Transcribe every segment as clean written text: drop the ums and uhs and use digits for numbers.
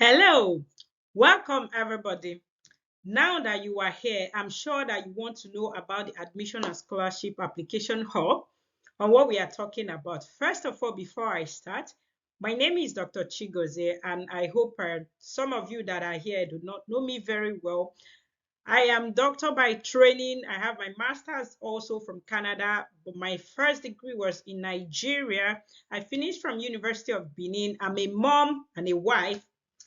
Hello, welcome everybody. Now that you are here, I'm sure that you want to know about the Admission and Scholarship Application Hub and what we are talking about. First of all, before I start, my name is Dr. Chigozie, and I hope some of you that are here do not know me very well. I am doctor by training. I have my master's also from Canada, but my first degree was in Nigeria. I finished from University of Benin. I'm a mom and a wife.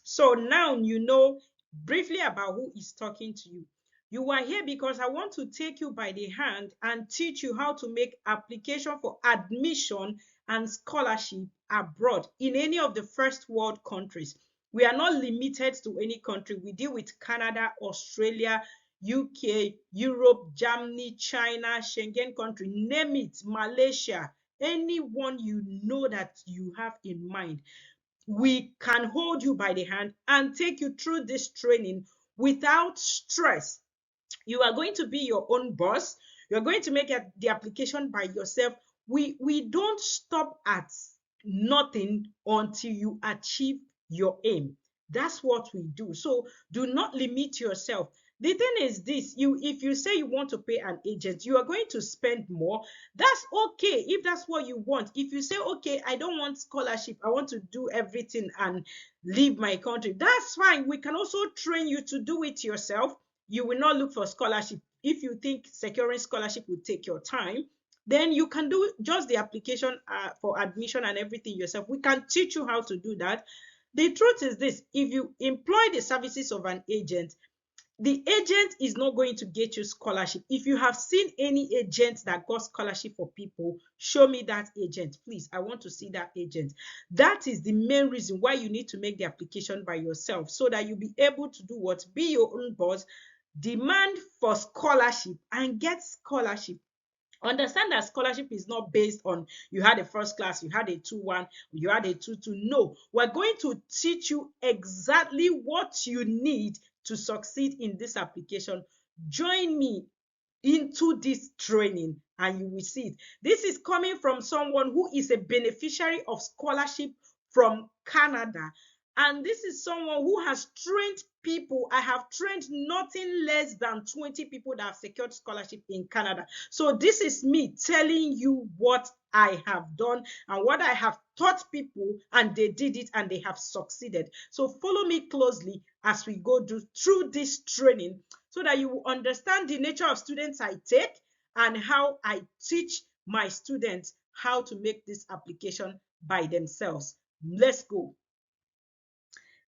So now you know briefly about who is talking to you. You are here because I want to take you by the hand and teach you how to make application for admission and scholarship abroad in any of the first world countries. We are not limited to any country. We deal with Canada, Australia, UK, Europe, Germany, China, Schengen country, name it, Malaysia, anyone you know that you have in mind. We can hold you by the hand and take you through this training without stress. You are going to be your own boss. You're going to make the application by yourself. We don't stop at nothing until you achieve your aim. That's what we do. So do not limit yourself. The thing is this, if you say you want to pay an agent, you are going to spend more. That's okay if that's what you want. If you say, okay, I don't want scholarship, I want to do everything and leave my country, that's fine. We can also train you to do it yourself. You will not look for scholarship. If you think securing scholarship will take your time, then you can do just the application for admission and everything yourself. We can teach you how to do that. The truth is this: if you employ the services of an agent, the agent is not going to get you scholarship. If you have seen any agent that got scholarship for people, show me that agent, please. I want to see that agent. That is the main reason why you need to make the application by yourself, so that you'll be able to do what? Be your own boss, demand for scholarship and get scholarship. Understand that scholarship is not based on you had a first class, you had a 2-1, you had a 2-2. No, we're going to teach you exactly what you need to succeed in this application. Join me into this training and you will see it. This is coming from someone who is a beneficiary of scholarship from Canada. And this is someone who has trained people. I have trained nothing less than 20 people that have secured scholarship in Canada. So this is me telling you what I have done and what I have taught people, and they did it and they have succeeded. So follow me closely as we go through this training, so that you will understand the nature of students I take and how I teach my students how to make this application by themselves. Let's go.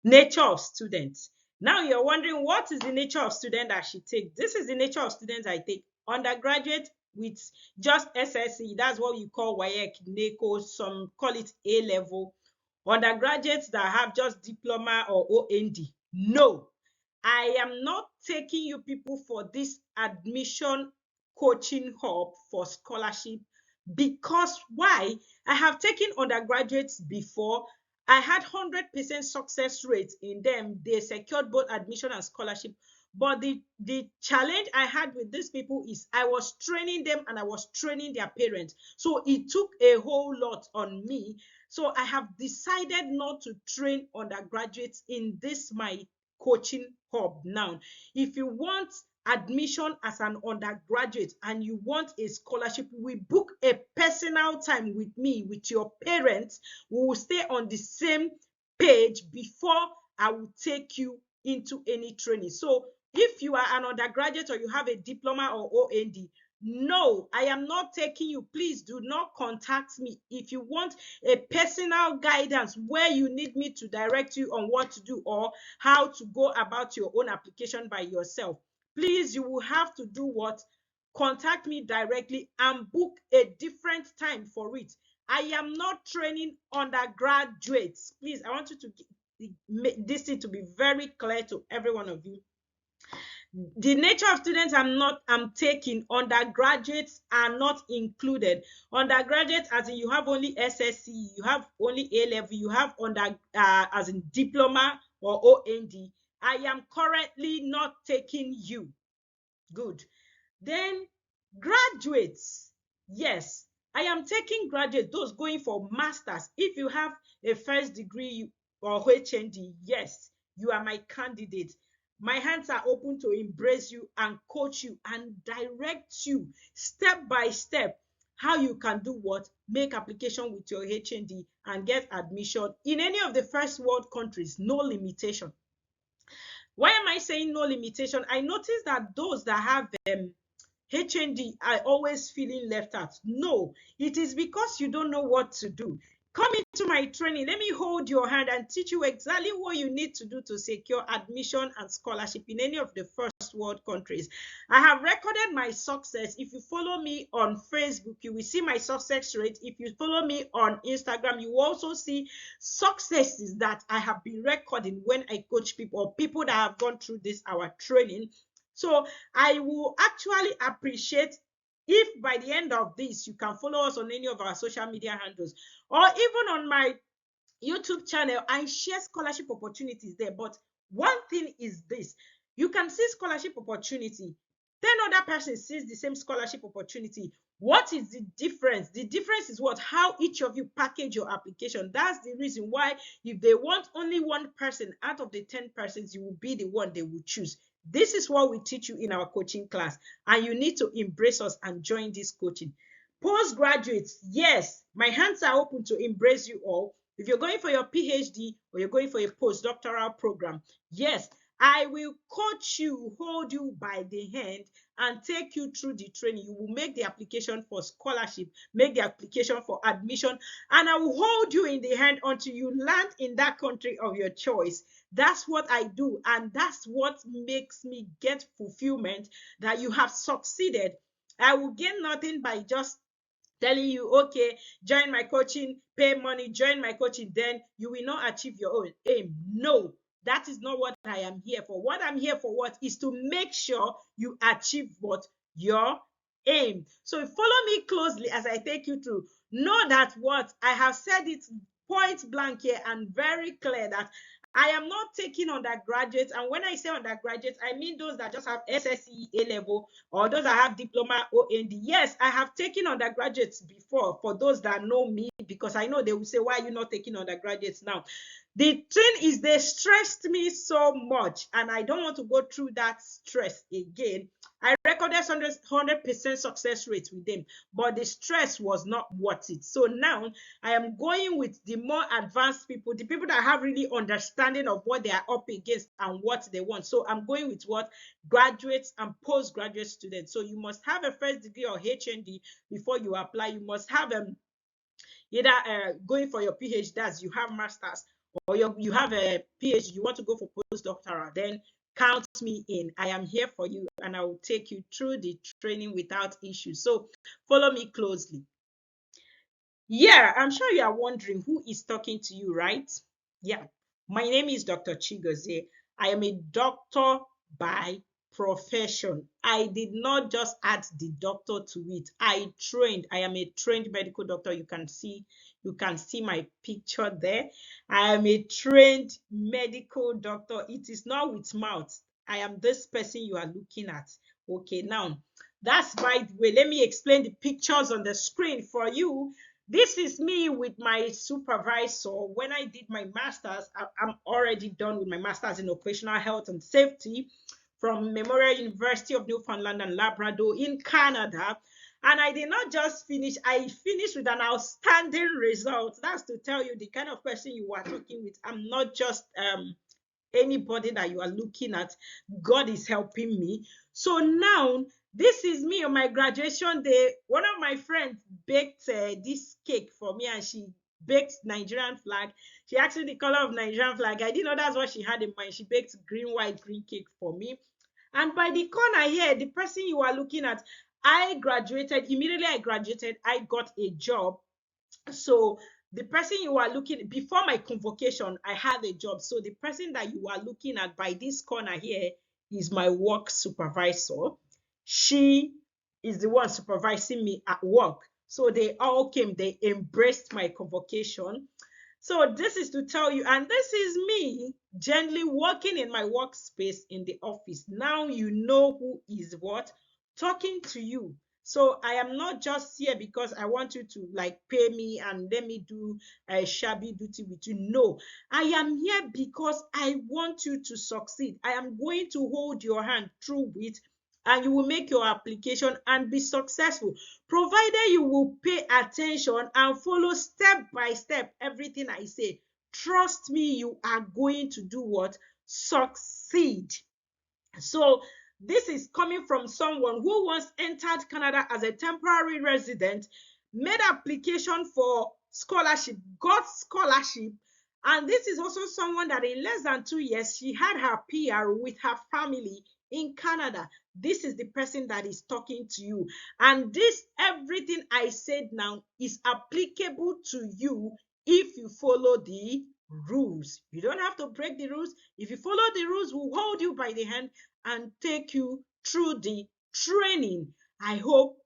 Nature of students. Now you're wondering, what is the nature of student I should take? This is the nature of students I take. Undergraduate with just SSE, that's what you call WAEC, NACO, some call it A level. Undergraduates that have just diploma or OND. No, I am not taking you people for this admission coaching hub for scholarship, because why? I have taken undergraduates before. I had 100% success rate in them. They secured both admission and scholarship. But the challenge I had with these people is I was training them and I was training their parents. So it took a whole lot on me. So I have decided not to train undergraduates in this my coaching hub now. If you want admission as an undergraduate and you want a scholarship, we book a personal time with me, with your parents. We will stay on the same page before I will take you into any training. So if you are an undergraduate or you have a diploma or OND, no, I am not taking you. Please do not contact me. If you want a personal guidance where you need me to direct you on what to do or how to go about your own application by yourself, please, you will have to do what? Contact me directly and book a different time for it. I am not training undergraduates. Please, I want you to make this thing to be very clear to every one of you. The nature of students I'm taking, undergraduates are not included. Undergraduates, as in you have only SSC, you have only A level, you have as in diploma or OND. I am currently not taking you. Good. Then graduates, yes, I am taking graduates, those going for masters. If you have a first degree, or HND, yes, you are my candidate. My hands are open to embrace you and coach you and direct you step by step how you can do what? Make application with your HND and get admission in any of the first world countries, no limitation. Why am I saying no limitation? I noticed that those that have HND are always feeling left out. No, it is because you don't know what to do. Come into my training. Let me hold your hand and teach you exactly what you need to do to secure admission and scholarship in any of the first world countries. I have recorded my success. If you follow me on Facebook, you will see my success rate. If you follow me on Instagram, you will also see successes that I have been recording when I coach people or people that have gone through this our training. So I will actually appreciate if by the end of this you can follow us on any of our social media handles or even on my YouTube channel. I share scholarship opportunities there. But one thing is this: you can see scholarship opportunity, 10 other persons sees the same scholarship opportunity. What is the difference? The difference is what? How each of you package your application. That's the reason why if they want only one person out of the 10 persons, you will be the one they will choose. This is what we teach you in our coaching class, and you need to embrace us and join this coaching. Postgraduates, yes, my hands are open to embrace you all. If you're going for your PhD or you're going for a postdoctoral program, yes, I will coach you, hold you by the hand, and take you through the training. You will make the application for scholarship, make the application for admission, and I will hold you in the hand until you land in that country of your choice. That's what I do, and that's what makes me get fulfillment that you have succeeded. I will gain nothing by just telling you, okay, join my coaching, pay money, join my coaching, then you will not achieve your own aim. No, that is not what I am here for. What I'm here for what is to make sure you achieve what? Your aim. So follow me closely as I take you through. Know that what I have said it point blank here and very clear that I am not taking undergraduates. And when I say undergraduates, I mean those that just have SSE A level or those that have diploma OND. Yes, I have taken undergraduates before for those that know me, because I know they will say, why are you not taking undergraduates now? The thing is, they stressed me so much and I don't want to go through that stress again. I recorded 100% success rate with them, but the stress was not worth it. So now I am going with the more advanced people, the people that have really understanding of what they are up against and what they want. So I'm going with what? Graduates and postgraduate students. So you must have a first degree or HND before you apply. You must have either going for your PhD, that's you have masters, or you have a PhD, you want to go for postdoctoral, then count me in. I am here for you and I will take you through the training without issue. So follow me closely. Yeah, I'm sure you are wondering who is talking to you, right? Yeah, my name is Dr. Chigozie. I am a doctor by profession. I did not just add the doctor to it. I trained. I am a trained medical doctor. You can see my picture there. I am a trained medical doctor. It is not with mouth. I am this person you are looking at. Okay, now that's by the way. Let me explain the pictures on the screen for you. This is me with my supervisor. When I did my master's, I'm already done with my master's in occupational health and safety from Memorial University of Newfoundland and Labrador in Canada. And I did not just finish, I finished with an outstanding result. That's to tell you the kind of person you are talking with. I'm not just anybody that you are looking at. God is helping me. So now, this is me on my graduation day. One of my friends baked this cake for me, and she baked Nigerian flag. She asked me the color of Nigerian flag. I didn't know that's what she had in mind. She baked green, white, green cake for me. And by the corner here, the person you are looking at, I graduated. Immediately I graduated, I got a job. So the person you are looking, before my convocation, I had a job. So the person that you are looking at by this corner here is my work supervisor. She is the one supervising me at work. So they all came, they embraced my convocation. So this is to tell you, and this is me gently working in my workspace in the office. Now you know who is what talking to you. So I am not just here because I want you to like pay me and let me do a shabby duty with you. No, I am here because I want you to succeed. I am going to hold your hand through it, and you will make your application and be successful, provided you will pay attention and follow step by step everything I say. Trust me, you are going to do what? Succeed. So this is coming from someone who once entered Canada as a temporary resident, made application for scholarship, got scholarship, and this is also someone that in less than 2 years, she had her PR with her family in Canada. This is the person that is talking to you. And this, everything I said now, is applicable to you if you follow the rules. You don't have to break the rules. If you follow the rules, we'll hold you by the hand and take you through the training. I hope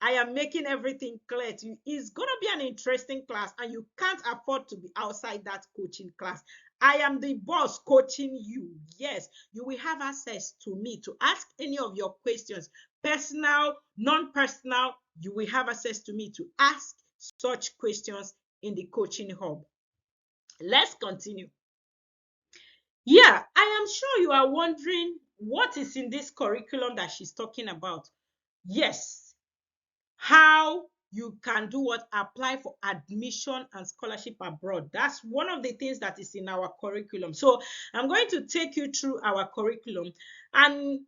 I am making everything clear to you. It's going to be an interesting class, and you can't afford to be outside that coaching class. I am the boss coaching you. Yes, you will have access to me to ask any of your questions, personal, non-personal. You will have access to me to ask such questions in the coaching hub. Let's continue. Yeah, I am sure you are wondering what is in this curriculum that she's talking about. Yes, how you can do what? Apply for admission and scholarship abroad. That's one of the things that is in our curriculum. So I'm going to take you through our curriculum, and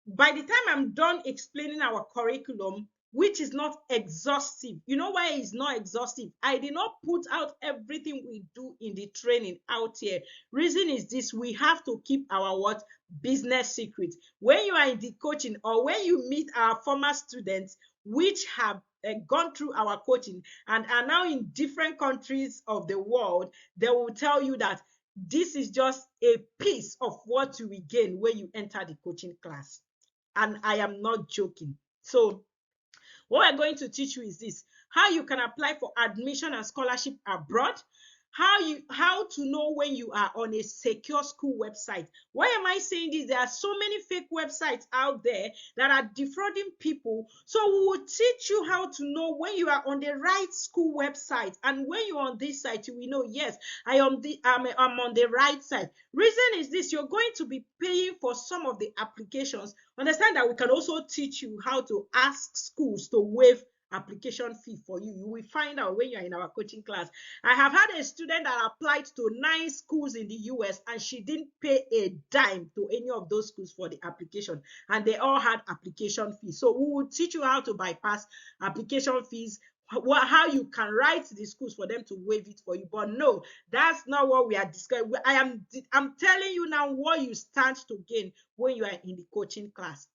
by the time I'm done explaining our curriculum, which is not exhaustive. You know why it's not exhaustive? I did not put out everything we do in the training out here. Reason is this: we have to keep our what? Business secret. When you are in the coaching, or when you meet our former students which have gone through our coaching and are now in different countries of the world, they will tell you that this is just a piece of what you will gain when you enter the coaching class. And I am not joking. So what we're going to teach you is this: how you can apply for admission and scholarship abroad, how to know when you are on a secure school website. Why am I saying this? There are so many fake websites out there that are defrauding people. So we will teach you how to know when you are on the right school website, and when you're on this site, you will know, yes, I'm on the right side. Reason is this: you're going to be paying for some of the applications. Understand that we can also teach you how to ask schools to waive application fee for you. You will find out when you're in our coaching class. I have had a student that applied to 9 schools in the US, and she didn't pay a dime to any of those schools for the application, and they all had application fees. So we will teach you how to bypass application fees, how you can write the schools for them to waive it for you. But no, that's not what we are discussing. I'm telling you now what you stand to gain when you are in the coaching class.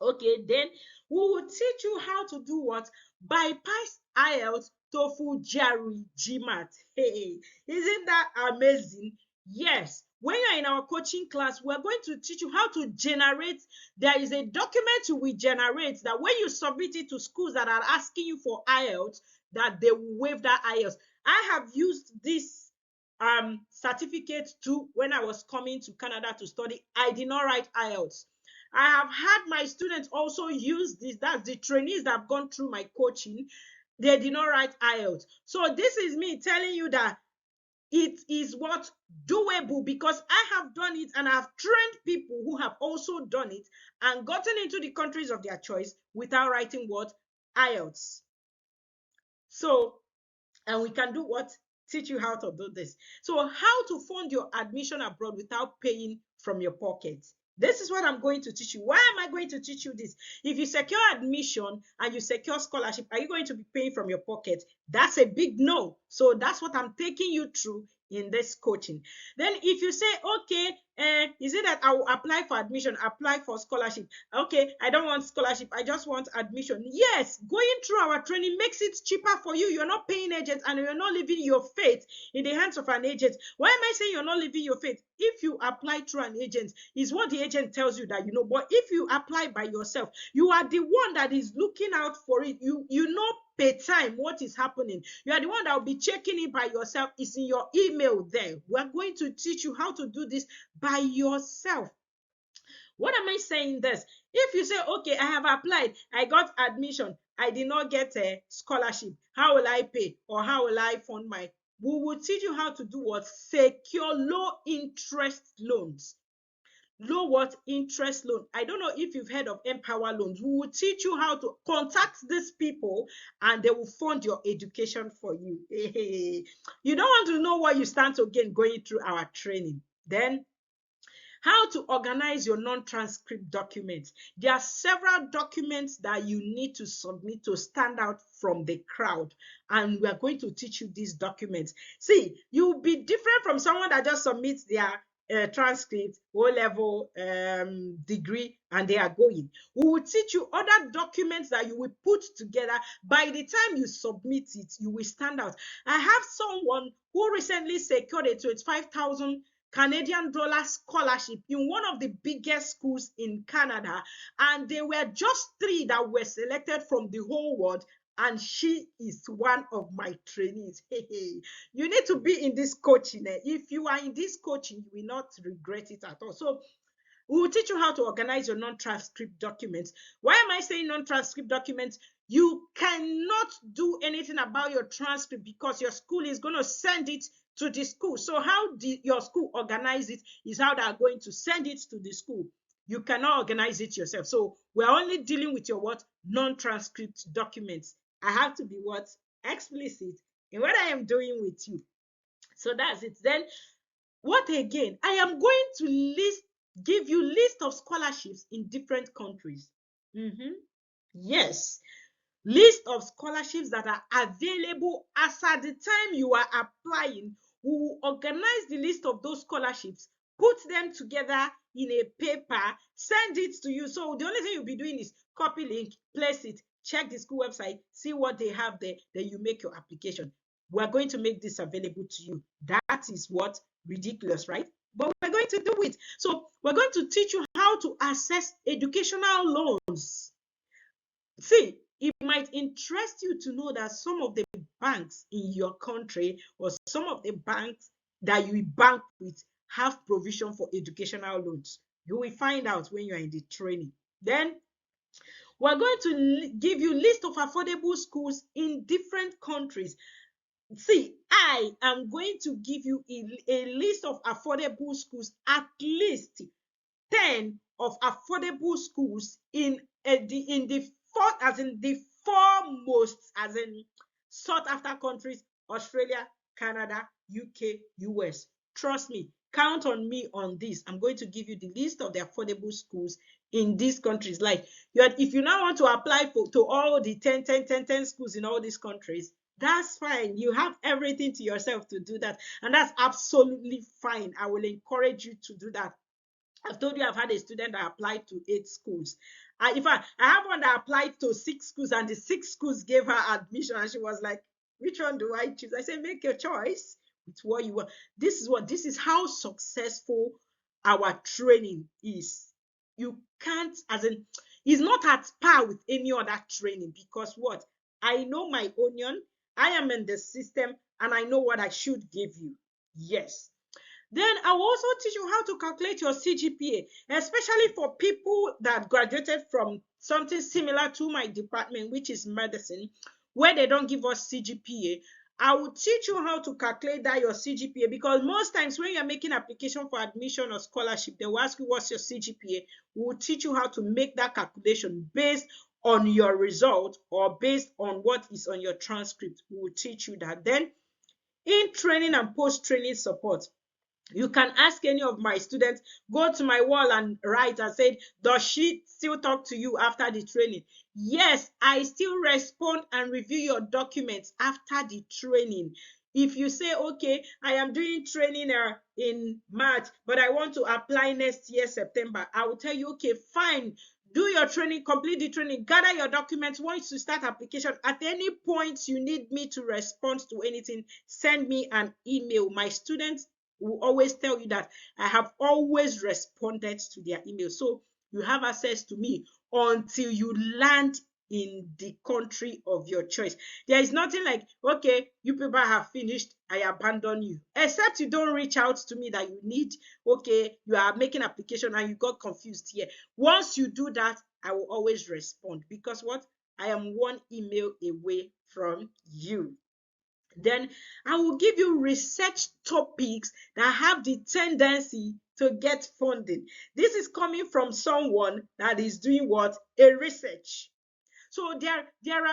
Okay, then we will teach you how to do what? Bypass IELTS, TOEFL, GRE, GMAT. Hey, isn't that amazing? Yes. When you're in our coaching class, we're going to teach you how to generate. There is a document you will generate that when you submit it to schools that are asking you for IELTS, that they will waive that IELTS. I have used this certificate too when I was coming to Canada to study. I did not write IELTS. I have had my students also use this. That's the trainees that have gone through my coaching. They did not write IELTS. So this is me telling you that it is what? Doable, because I have done it, and I've trained people who have also done it and gotten into the countries of their choice without writing what? IELTS. So, and we can do what? Teach you how to do this. So how to fund your admission abroad without paying from your pocket. This is what I'm going to teach you. Why am I going to teach you this? If you secure admission and you secure scholarship, are you going to be paying from your pocket? That's a big no. So that's what I'm taking you through in this coaching. Then if you say, okay, is it that I will apply for admission, apply for scholarship? Okay, I don't want scholarship, I just want admission. Yes, going through our training makes it cheaper for you. You're not paying agents, and you're not leaving your fate in the hands of an agent. Why am I saying you're not leaving your fate? If you apply through an agent, is what the agent tells you that you know. But if you apply by yourself, you are the one that is looking out for it. You know per time what is happening. You are the one that will be checking it by yourself. It's in your email there. We're going to teach you how to do this by yourself. What am I saying this? If you say, okay, I have applied, I got admission, I did not get a scholarship, how will I pay or how will I fund my? We will teach you how to do what? Secure low interest loans. Low what? Interest loan. I don't know if you've heard of Empower Loans. We will teach you how to contact these people and they will fund your education for you. You don't want to know what you stand to gain going through our training. Then how to organize your non-transcript documents. There are several documents that you need to submit to stand out from the crowd, and we are going to teach you these documents. See, you'll be different from someone that just submits their transcript, O-level degree, and they are going. We will teach you other documents that you will put together. By the time you submit it, you will stand out. I have someone who recently secured a 25,000 Canadian dollar scholarship in one of the biggest schools in Canada, and there were just 3 that were selected from the whole world, and she is one of my trainees. You need to be in this coaching. If you are in this coaching, you will not regret it at all. So we will teach you how to organize your non-transcript documents. Why am I saying non-transcript documents? You cannot do anything about your transcript because your school is going to send it to the school. So how your school organize it is how they are going to send it to the school. You cannot organize it yourself. So we're only dealing with your what? Non-transcript documents. I have to be what? Explicit in what I am doing with you. So that's it. Then what again? I am going to give you list of scholarships in different countries. Yes, list of scholarships that are available as at the time you are applying. We will organize the list of those scholarships, put them together in a paper, send it to you. So the only thing you'll be doing is copy link, place it, check the school website, see what they have there, then you make your application. We're going to make this available to you. That is what? Ridiculous, right? But we're going to do it. So we're going to teach you how to access educational loans. See, it might interest you to know that some of the banks in your country or some of the banks that you bank with have provision for educational loans. You will find out when you are in the training. Then we're going to give you a list of affordable schools in different countries. See, I am going to give you a list of affordable schools, at least 10 of affordable schools in the four most sought after countries: Australia, Canada, UK, US. Trust me, count on me on this. I'm going to give you the list of the affordable schools in these countries. Like, if you now want to apply to all the 10 schools in all these countries, that's fine. You have everything to yourself to do that, and that's absolutely fine. I will encourage you to do that. I've told you I've had a student that applied to 8 schools. In fact, I have one that applied to 6 schools, and the 6 schools gave her admission, and she was like, which one do I choose? I said, make your choice with what you want. This is how successful our training is. You can't, it's not at par with any other training, because what? I know my onion, I am in the system, and I know what I should give you. Yes. Then I will also teach you how to calculate your CGPA, especially for people that graduated from something similar to my department, which is medicine, where they don't give us CGPA. I will teach you how to calculate that, your CGPA, because most times when you're making application for admission or scholarship, they will ask you what's your CGPA. We will teach you how to make that calculation based on your result or based on what is on your transcript. We will teach you that. Then in training and post-training support, you can ask any of my students, go to my wall and write and say, does she still talk to you after the training? Yes, I still respond and review your documents after the training. If you say, okay, I am doing training in March, but I want to apply next year, September, I will tell you, okay, fine. Do your training, complete the training, gather your documents. Once you start application, at any point you need me to respond to anything, send me an email. My students will always tell you that I have always responded to their email. So you have access to me until you land in the country of your choice. There is nothing like, okay, you people have finished, I abandon you. Except you don't reach out to me that you need, okay, you are making application and you got confused here. Once you do that, I will always respond, because what? I am one email away from you. Then I will give you research topics that have the tendency to get funding. This is coming from someone that is doing what? A research. So there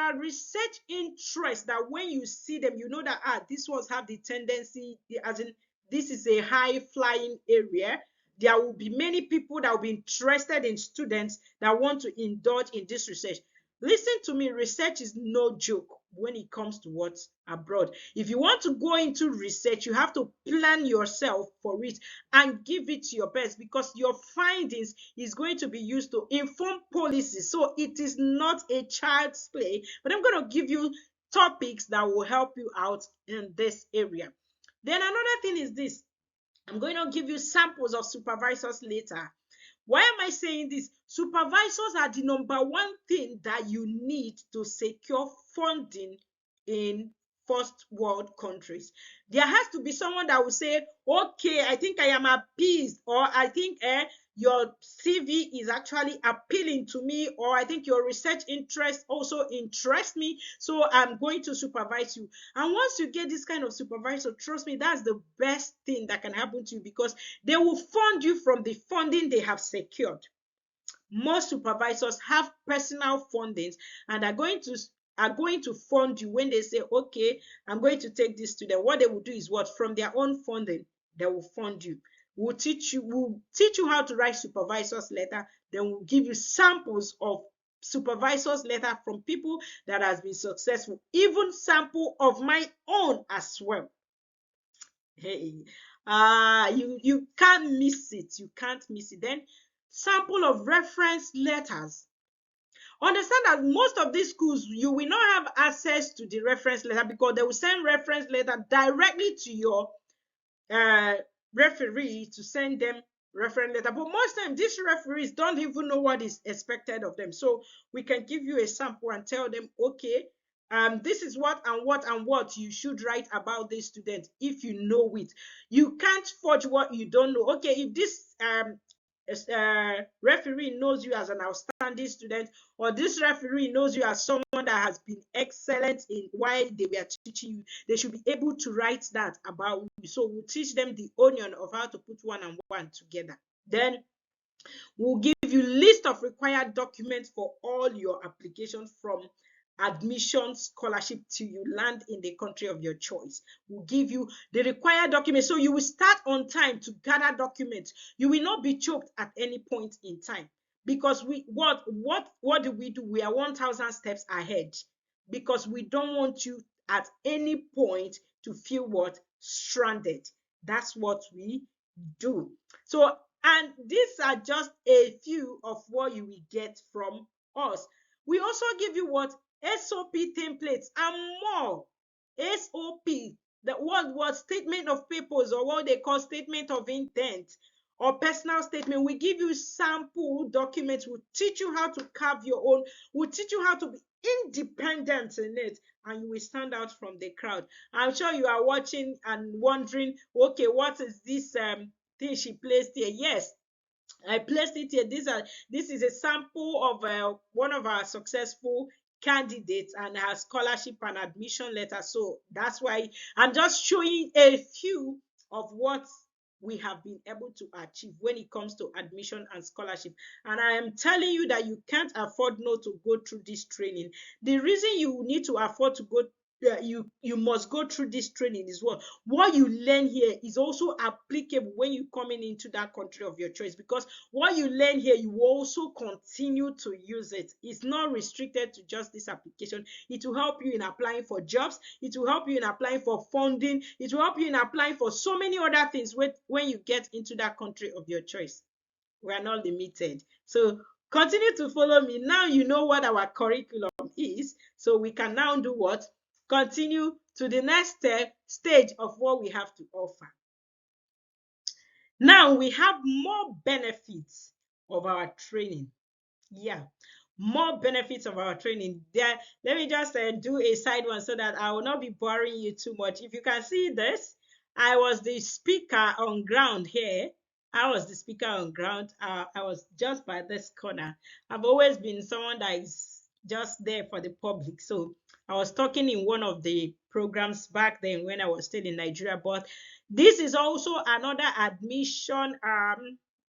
are research interests that when you see them, you know that these ones have the tendency, as in this is a high flying area. There will be many people that will be interested in students that want to indulge in this research. Listen to me, research is no joke when it comes to what's abroad. If you want to go into research, you have to plan yourself for it and give it your best, because your findings is going to be used to inform policies. So it is not a child's play, but I'm going to give you topics that will help you out in this area. Then another thing is this. I'm going to give you samples of supervisors later. Why am I saying this? Supervisors are the number one thing that you need to secure funding in first world countries. There has to be someone that will say, okay, I think I am appeased, or I think your CV is actually appealing to me, or I think your research interest also interests me, so I'm going to supervise you. And once you get this kind of supervisor, trust me, that's the best thing that can happen to you, because they will fund you from the funding they have secured. Most supervisors have personal fundings and are going to fund you when they say, okay, I'm going to take this student. What they will do is what? From their own funding, they will fund you. We'll teach you how to write supervisor's letter. Then we'll give you samples of supervisor's letter from people that has been successful, even sample of my own as well. Hey, you can't miss it. You can't miss it. Then sample of reference letters. Understand that most of these schools, you will not have access to the reference letter, because they will send reference letter directly to your referee to send them reference letter. But most times, these referees don't even know what is expected of them. So we can give you a sample and tell them, okay, this is what and what and what you should write about this student if you know it. You can't forge what you don't know. Okay, if this referee knows you as an outstanding student, or this referee knows you as someone that has been excellent in while they were teaching you, they should be able to write that about you. So we'll teach them the onion of how to put one and one together. Then we'll give you list of required documents for all your applications, from admission, scholarship till you land in the country of your choice. We'll give you the required documents, so you will start on time to gather documents. You will not be choked at any point in time, because what do? We are 1,000 steps ahead, because we don't want you at any point to feel what? Stranded. That's what we do. So, and these are just a few of what you will get from us. We also give you what? SOP templates and more. SOP, the what statement of purpose, or what they call statement of intent, or personal statement. We give you sample documents. We'll teach you how to carve your own. We'll teach you how to be independent in it, and you will stand out from the crowd. I'm sure you are watching and wondering, okay, what is this thing she placed here? Yes, I placed it here. This is a sample of one of our successful candidates and her scholarship and admission letter. So that's why I'm just showing a few of what we have been able to achieve when it comes to admission and scholarship. And I am telling you that you can't afford not to go through this training. The reason you need to afford to go, you must go through this training is what you learn here is also applicable when you coming into that country of your choice, because what you learn here, you will also continue to use it. It's not restricted to just this application. It will help you in applying for jobs. It will help you in applying for funding. It will help you in applying for so many other things when you get into that country of your choice. We are not limited. So continue to follow me. Now you know what our curriculum is. So we can now do what? Continue to the next stage of what we have to offer. Now we have more benefits of our training. Yeah, more benefits of our training. There, let me just do a side one so that I will not be boring you too much. If you can see this, I was the speaker on ground here. I was the speaker on ground. I was just by this corner. I've always been someone that is just there for the public. So I was talking in one of the programs back then when I was still in Nigeria. But this is also another admission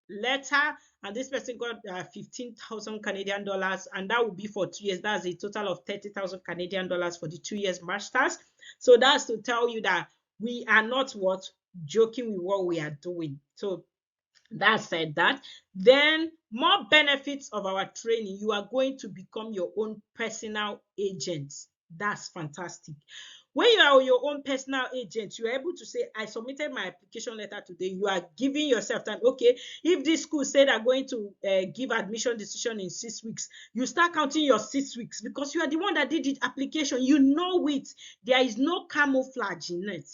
letter, and this person got 15,000 Canadian dollars, and that would be for 2 years. That's a total of 30,000 Canadian dollars for the 2 years masters. So that's to tell you that we are not what joking with what we are doing. So that said, that then more benefits of our training, you are going to become your own personal agent. That's fantastic. When you are your own personal agent, you are able to say, I submitted my application letter today. You are giving yourself time. Okay, if this school said they're going to give admission decision in 6 weeks, you start counting your 6 weeks because you are the one that did the application. You know it. There is no camouflage in it.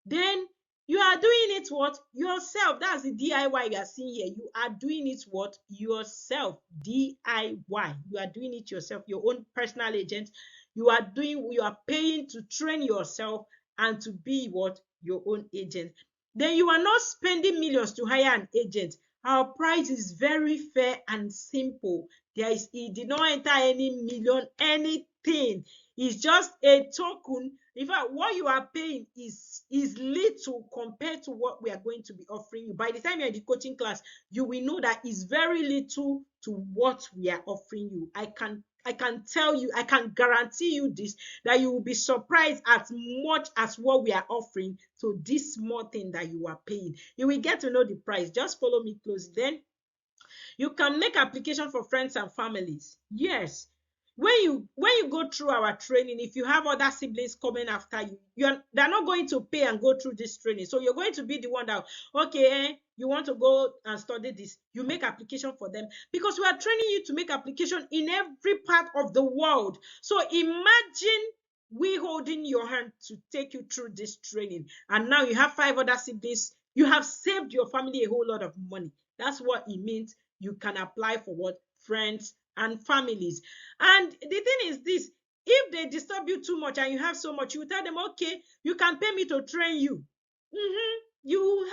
Then you are doing it what? Yourself. That's the DIY you are seeing here. You are doing it what? Yourself. DIY. You are doing it yourself, your own personal agent. You are paying to train yourself and to be what? Your own agent. Then you are not spending millions to hire an agent. Our price is very fair and simple. It did not enter any million, anything. It's just a token. In fact, what you are paying is little compared to what we are going to be offering you. By the time you're in the coaching class, you will know that it's very little to what we are offering you. I can tell you, I can guarantee you this, that you will be surprised as much as what we are offering to this small thing that you are paying. You will get to know the price. Just follow me close. Then you can make application for friends and families. Yes. When you go through our training, if you have other siblings coming after you, they're not going to pay and go through this training. So you're going to be the one that, okay, you want to go and study this, you make application for them, because we are training you to make application in every part of the world. So imagine we holding your hand to take you through this training, and now you have 5 other siblings. You have saved your family a whole lot of money. That's what it means. You can apply for what? Friends and families. And the thing is this, if they disturb you too much and you have so much, you tell them, okay, you can pay me to train you. You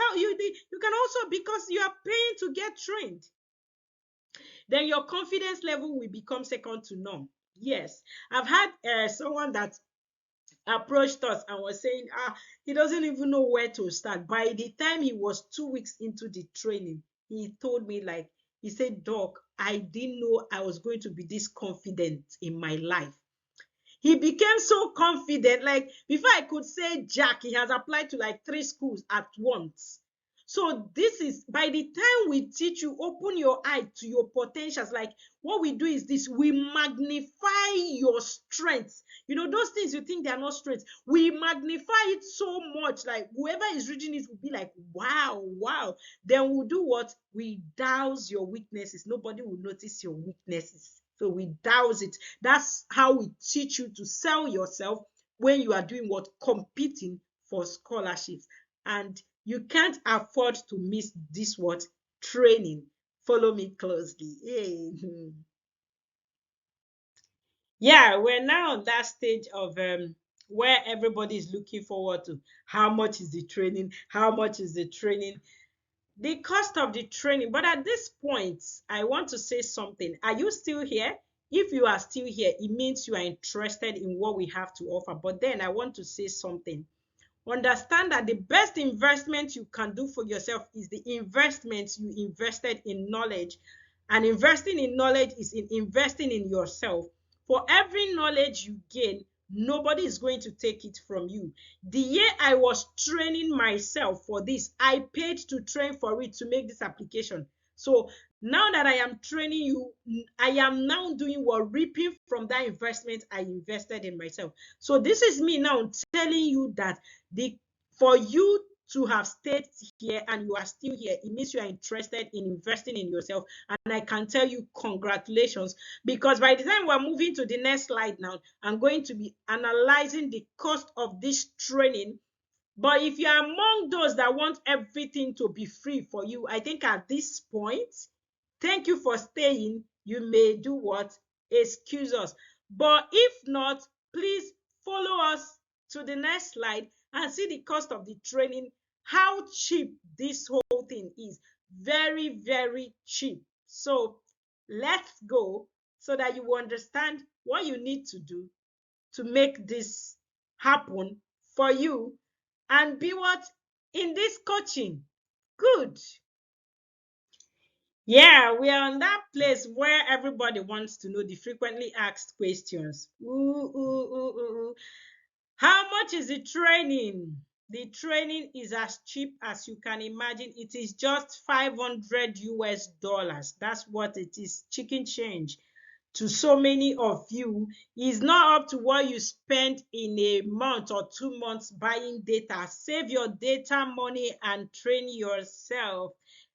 can also, because you are paying to get trained, then your confidence level will become second to none. Yes, I've had someone that approached us and was saying, he doesn't even know where to start. By the time he was 2 weeks into the training, he told me, like, he said, Doc, I didn't know I was going to be this confident in my life. He became so confident, like before I could say Jack, he has applied to like 3 schools at once. So this is, by the time we teach you, open your eye to your potentials. Like what we do is this, we magnify your strengths. You know, those things you think they are not strengths, we magnify it so much. Like whoever is reading it will be like, wow, wow. Then we'll do what? We douse your weaknesses. Nobody will notice your weaknesses. So we douse it. That's how we teach you to sell yourself when you are doing what? Competing for scholarships. And you can't afford to miss this what? Training. Follow me closely. Hey. Yeah, we're now on that stage of where everybody is looking forward to how much is the training, how much is the training, the cost of the training. But at this point, I want to say something. Are you still here? If you are still here, it means you are interested in what we have to offer. But then I want to say something. Understand that the best investment you can do for yourself is the investment you invested in knowledge. And investing in knowledge is in investing in yourself. For every knowledge you gain, nobody is going to take it from you. The year I was training myself for this, I paid to train for it, to make this application. So now that I am training you, I am now doing what? Reaping from that investment I invested in myself. So this is me now telling you that for you to have stayed here and you are still here, it means you are interested in investing in yourself. And I can tell you congratulations, because by the time we're moving to the next slide now, I'm going to be analyzing the cost of this training. But if you are among those that want everything to be free for you, I think at this point, thank you for staying. You may do what? excuse us. But if not, please follow us to the next slide and see the cost of the training, how cheap this whole thing is. Very, very cheap. So let's go so that you understand what you need to do to make this happen for you and be what in this coaching. Good. Yeah, we are on that place where everybody wants to know the frequently asked questions. Ooh, ooh, ooh, ooh. How much is the training? The training is as cheap as you can imagine. It is just 500 US dollars. That's what it is. Chicken change to so many of you. Is not up to what you spend in a month or 2 months buying data. Save your data money and train yourself.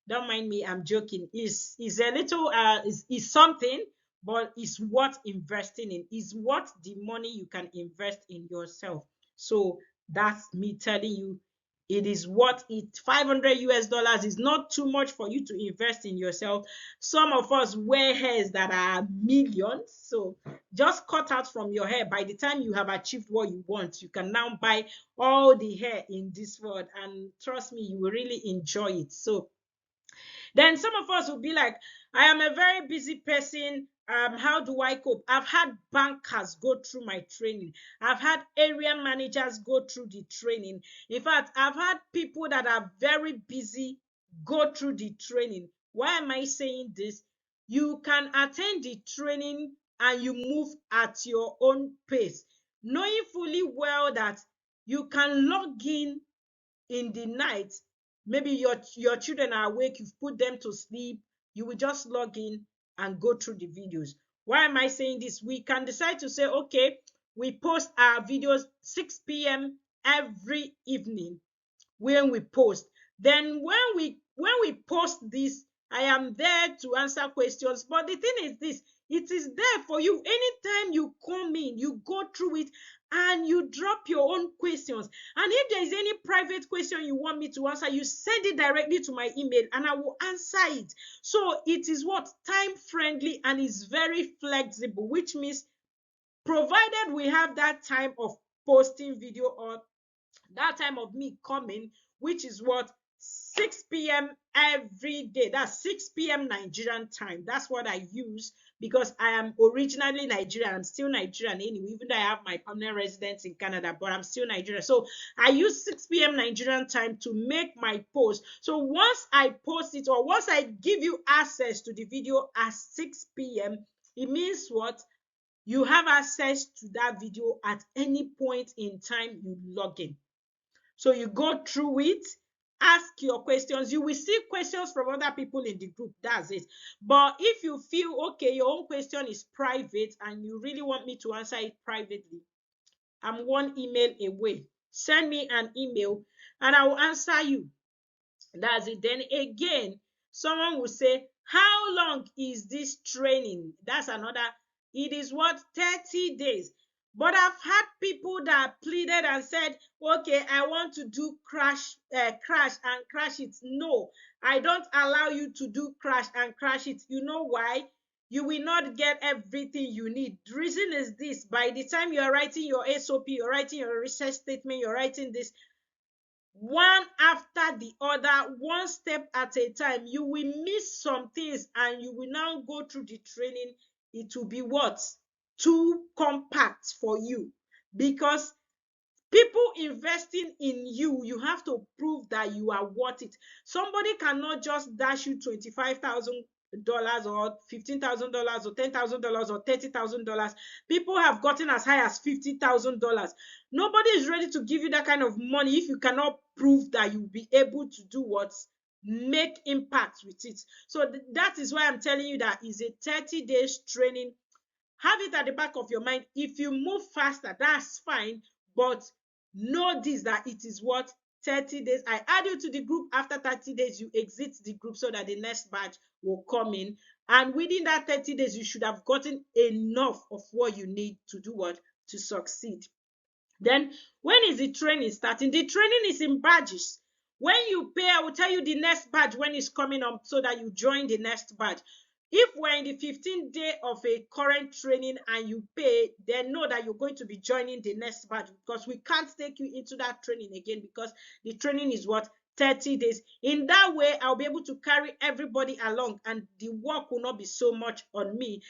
Don't mind me, I'm joking. Is a little is something, but it's worth investing in. Is what the money you can invest in yourself. So that's me telling you it is what it 500 US dollars is not too much for you to invest in yourself. Some of us wear hairs that are millions, so just cut out from your hair. By the time you have achieved what you want, you can now buy all the hair in this world, and trust me, you will really enjoy it. So then some of us will be like, I am a very busy person. How do I cope? I've had bankers go through my training. I've had area managers go through the training. In fact, I've had people that are very busy go through the training. Why am I saying this? You can attend the training and you move at your own pace, knowing fully well that you can log in the night. Maybe your children are awake, you've put them to sleep, you will just log in and go through the videos. Why am I saying this? We can decide to say, okay, we post our videos 6 p.m. every evening when we post. Then when we post this, I am there to answer questions. But the thing is this, it is there for you. Anytime you come in, you go through it and you drop your own questions. And if there is any private question you want me to answer, you send it directly to my email and I will answer it. So it is what time friendly and is very flexible, which means provided we have that time of posting video or that time of me coming, which is what 6 p.m. every day. That's 6 p.m. Nigerian time. That's what I use because I am originally Nigerian. I'm still Nigerian anyway, even though I have my permanent residence in Canada, but I'm still Nigerian. So I use 6 p.m. Nigerian time to make my post. So once I post it or once I give you access to the video at 6 p.m., it means what? You have access to that video at any point in time you log in. So you go through it, ask your questions. You will see questions from other people in the group. That's it. But if you feel, okay, your own question is private and you really want me to answer it privately, I'm one email away. Send me an email and I will answer you. That's it. Then again, someone will say, how long is this training? That's another. It is what 30 days. But I've had people that pleaded and said, okay, I want to do crash and crash it. No, I don't allow you to do crash and crash it. You know why? You will not get everything you need. The reason is this: by the time you are writing your SOP, you're writing your research statement, you're writing this, one after the other, one step at a time, you will miss some things and you will now go through the training. It will be what? Too compact for you, because people investing in you, you have to prove that you are worth it. Somebody cannot just dash you $25,000 or $15,000 or $10,000 or $30,000. People have gotten as high as $50,000. Nobody is ready to give you that kind of money if you cannot prove that you'll be able to do what? Make impact with it. So that is why I'm telling you that is a 30 days training. Have it at the back of your mind. If you move faster, that's fine, but know this, that it is what? 30 days. I add you to the group. After 30 days, you exit the group so that the next batch will come in. And within that 30 days, you should have gotten enough of what you need to do what? To succeed. Then, when is the training starting? The training is in badges. When you pay, I will tell you the next badge when it's coming up so that you join the next batch. If we're in the 15th day of a current training and you pay, then know that you're going to be joining the next batch, because we can't take you into that training again, because the training is what, 30 days. In that way, I'll be able to carry everybody along and the work will not be so much on me.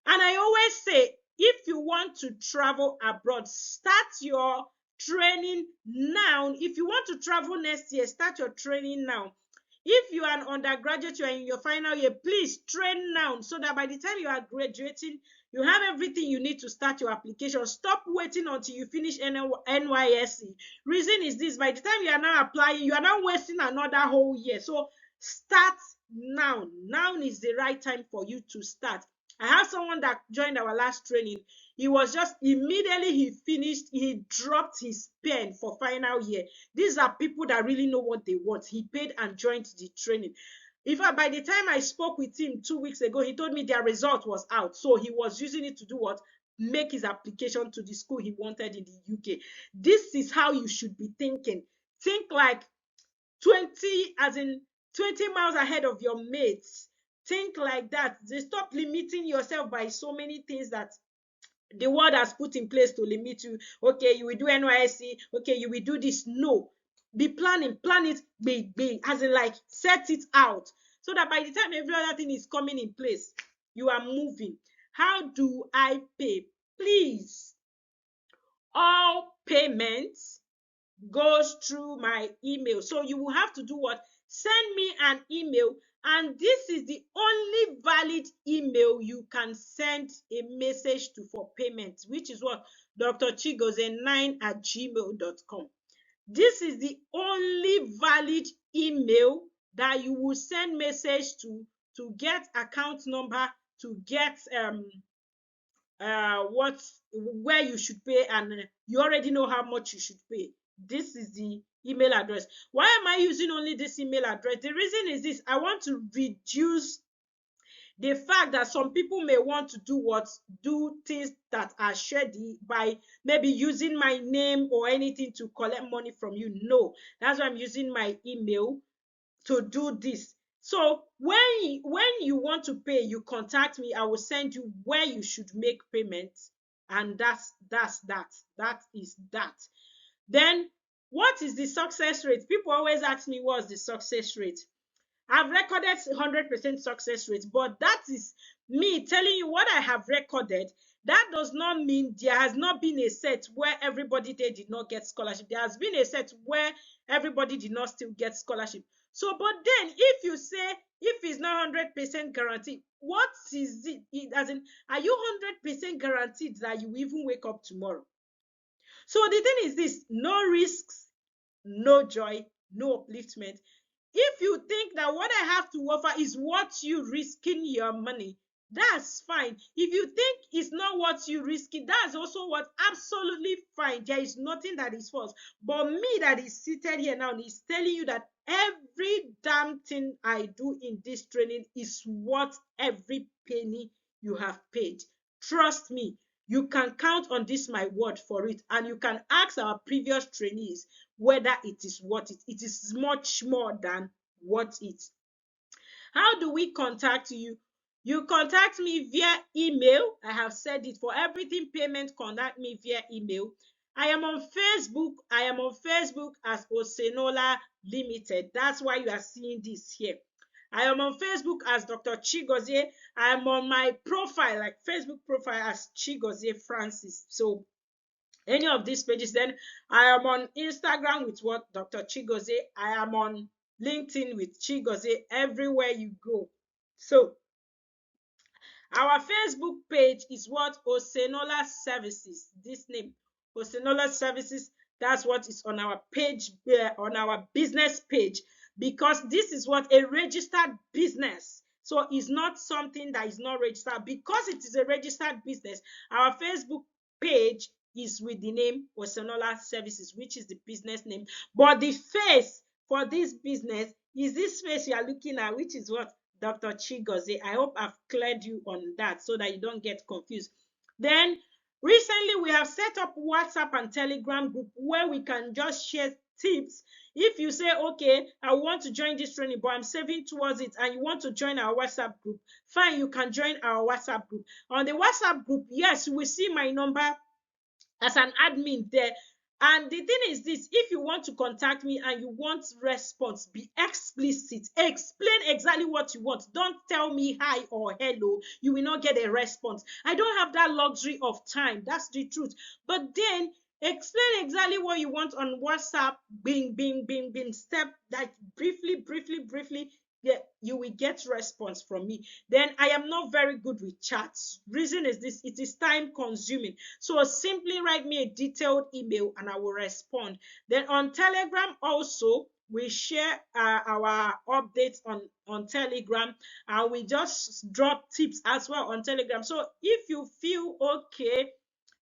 And I always say, if you want to travel abroad, start your training now. If you want to travel next year, start your training now. If you are an undergraduate, you are in your final year, please train now, so that by the time you are graduating, you have everything you need to start your application. Stop waiting until you finish NYSC. Reason is this: by the time you are now applying, you are now wasting another whole year. So start now. Now is the right time for you to start. I have someone that joined our last training. He was just immediately he finished, he dropped his pen for final year. These are people that really know what they want. He paid and joined the training. In fact, by the time I spoke with him 2 weeks ago, he told me their result was out. So he was using it to do what? Make his application to the school he wanted in the UK. This is how you should be thinking. Think like 20, as in 20 miles ahead of your mates. Think like that. They stop limiting yourself by so many things that the world has put in place to limit you. Okay, you will do NYSC. Okay, you will do this. No, be planning, plan it big, as in like set it out, so that by the time every other thing is coming in place, you are moving. How do I pay? Please, all payments goes through my email. So you will have to do what? Send me an email, and this is the only valid email you can send a message to for payment, which is what? drchigozie9@gmail.com. This is the only valid email that you will send message to get account number, to get what, where you should pay, and you already know how much you should pay. This is the email address. Why am I using only this email address? The reason is this: I want to reduce the fact that some people may want to do things that are shady by maybe using my name or anything to collect money from you. No, that's why I'm using my email to do this. So when you want to pay, you contact me. I will send you where you should make payments, and that's that. That is that. Then what is the success rate? People always ask me, what's the success rate? I've recorded 100% success rate, but that is me telling you what I have recorded. That does not mean there has not been a set where everybody there did not get scholarship. There has been a set where everybody did not still get scholarship. So, but then if you say, if it's not 100% guaranteed, what is it? As in, are you 100% guaranteed that you even wake up tomorrow? So the thing is this: no risks, no joy, no upliftment. If you think that what I have to offer is what you risking your money, that's fine. If you think it's not what you risking, that's also what absolutely fine. There is nothing that is false. But me that is seated here now is telling you that every damn thing I do in this training is worth every penny you have paid. Trust me, you can count on this, my word for it, and you can ask our previous trainees whether it is worth it. It is much more than worth it. How do we contact you? You contact me via email. I have said it. For everything payment, contact me via email. I am on Facebook. I am on Facebook as Osenola Limited. That's why you are seeing this here. I am on Facebook as Dr. Chigozie. I am on my profile, like Facebook profile, as Chigozie Francis. So any of these pages. Then I am on Instagram with what? Dr. Chigozie. I am on LinkedIn with Chigozie. Everywhere you go. So our Facebook page is what? Osenola Services. This name, Osenola Services. That's what is on our page, on our business page, because this is what? A registered business. So it's not something that is not registered. Because it is a registered business, our Facebook page is with the name Osenola Services, which is the business name. But the face for this business is this face you are looking at, which is what? Dr. Chigozie. I hope I've cleared you on that so that you don't get confused. Then recently we have set up WhatsApp and Telegram group where we can just share tips. If you say, okay, I want to join this training, but I'm saving towards it, and you want to join our WhatsApp group, fine, you can join our WhatsApp group. On the WhatsApp group, yes, you will see my number as an admin there. And the thing is this, if you want to contact me and you want response, be explicit. Explain exactly what you want. Don't tell me hi or hello. You will not get a response. I don't have that luxury of time. That's the truth. But then explain exactly what you want on WhatsApp. Bing, step that briefly. Yeah, you will get response from me. Then I am not very good with chats. Reason is this, it is time consuming. So simply write me a detailed email and I will respond. Then on Telegram also, we share our updates on Telegram, and we just drop tips as well on Telegram. So if you feel okay,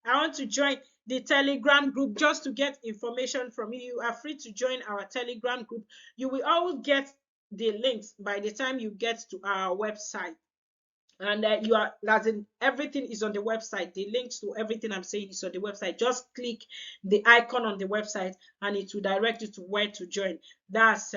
I want to join the Telegram group just to get information from you, you are free to join our Telegram group. You will always get the links by the time you get to our website. And you are, as in, everything is on the website. The links to everything I'm saying is on the website. Just click the icon on the website and it will direct you to where to join. That's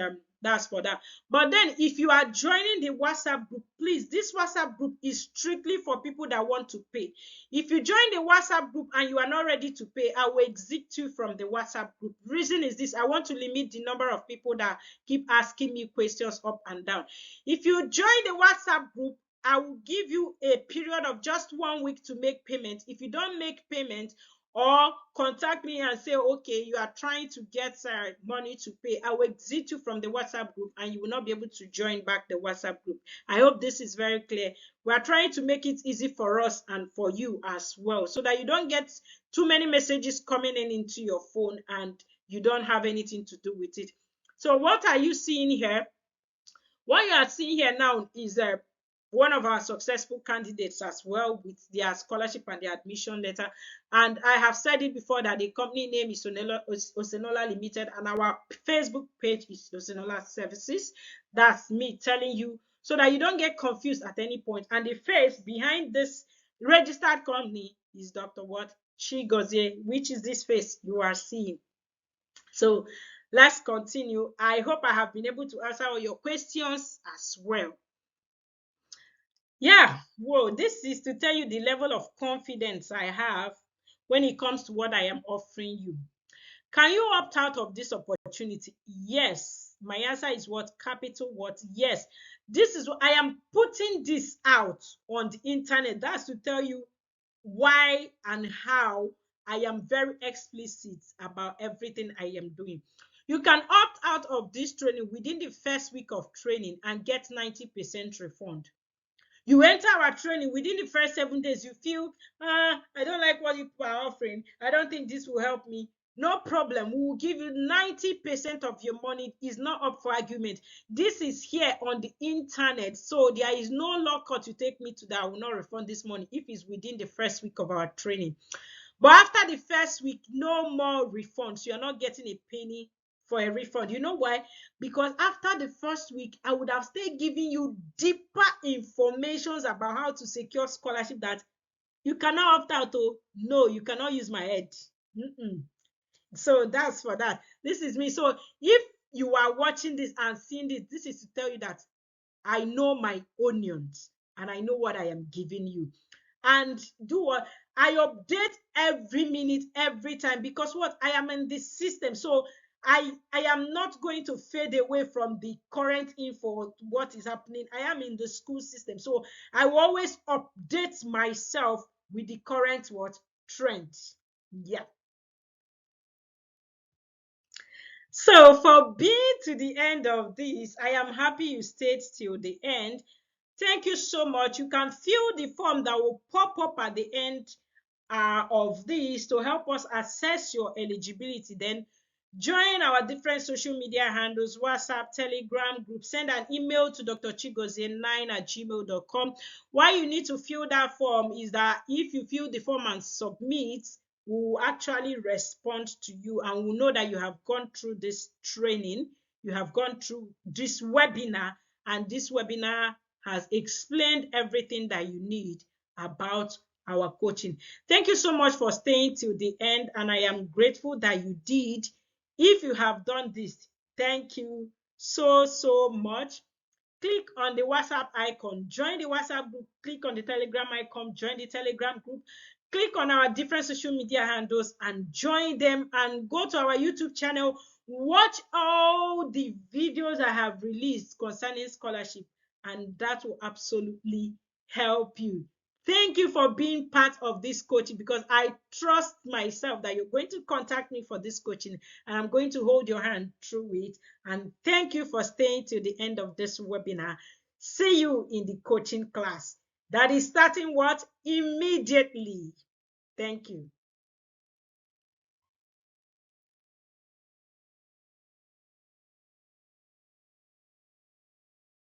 for that. But then if you are joining the WhatsApp group, please, this WhatsApp group is strictly for people that want to pay. If you join the WhatsApp group and you are not ready to pay, I will exit you from the WhatsApp group. Reason is this, I want to limit the number of people that keep asking me questions up and down. If you join the WhatsApp group, I will give you a period of just 1 week to make payment. If you don't make payment or contact me and say, okay, you are trying to get money to pay, I will exit you from the WhatsApp group and you will not be able to join back the WhatsApp group. I hope this is very clear. We are trying to make it easy for us and for you as well, so that you don't get too many messages coming in into your phone and you don't have anything to do with it. So what are you seeing here? What you are seeing here now is one of our successful candidates as well, with their scholarship and their admission letter. And I have said it before that the company name is Osenola Limited and our Facebook page is Osenola Services. That's me telling you so that you don't get confused at any point. And the face behind this registered company is Dr. Chigozie, which is this face you are seeing. So let's continue. I hope I have been able to answer all your questions as well. Yeah, whoa, this is to tell you the level of confidence I have when it comes to what I am offering you. Can you opt out of this opportunity? Yes. My answer is what? Capital what? Yes. This is what I am putting this out on the internet. That's to tell you why and how I am very explicit about everything I am doing. You can opt out of this training within the first week of training and get 90% refund. You enter our training within the first 7 days, you feel, I don't like what you are offering. I don't think this will help me. No problem. We will give you 90% of your money. It's not up for argument. This is here on the internet. So there is no law court you take me to that I will not refund this money if it's within the first week of our training. But after the first week, no more refunds. You're not getting a penny for a refund. You know why? Because after the first week, I would have still giving you deeper information about how to secure scholarship that you cannot opt out. Oh, no, you cannot use my head. So that's for that. This is me. So if you are watching this and seeing this, this is to tell you that I know my onions and I know what I am giving you. And do what? I update every minute, every time, because what? I am in this system. So I am not going to fade away from the current info, what is happening. I am in the school system. So I will always update myself with the current what? Trend. Yeah. So for being to the end of this, I am happy you stayed till the end. Thank you so much. You can fill the form that will pop up at the end of this to help us assess your eligibility. Then join our different social media handles, WhatsApp, Telegram group. Send an email to drchigozie9@gmail.com. Why you need to fill that form is that if you fill the form and submit, we will actually respond to you and we'll know that you have gone through this training, you have gone through this webinar, and this webinar has explained everything that you need about our coaching. Thank you so much for staying till the end, and I am grateful that you did. If you have done this, thank you so much. Click on the WhatsApp icon, join the WhatsApp group, click on the Telegram icon, join the Telegram group, click on our different social media handles and join them, and go to our YouTube channel, watch all the videos I have released concerning scholarship, and that will absolutely help you. Thank you for being part of this coaching, because I trust myself that you're going to contact me for this coaching, and I'm going to hold your hand through it. And thank you for staying till the end of this webinar. See you in the coaching class that is starting what? Immediately. Thank you.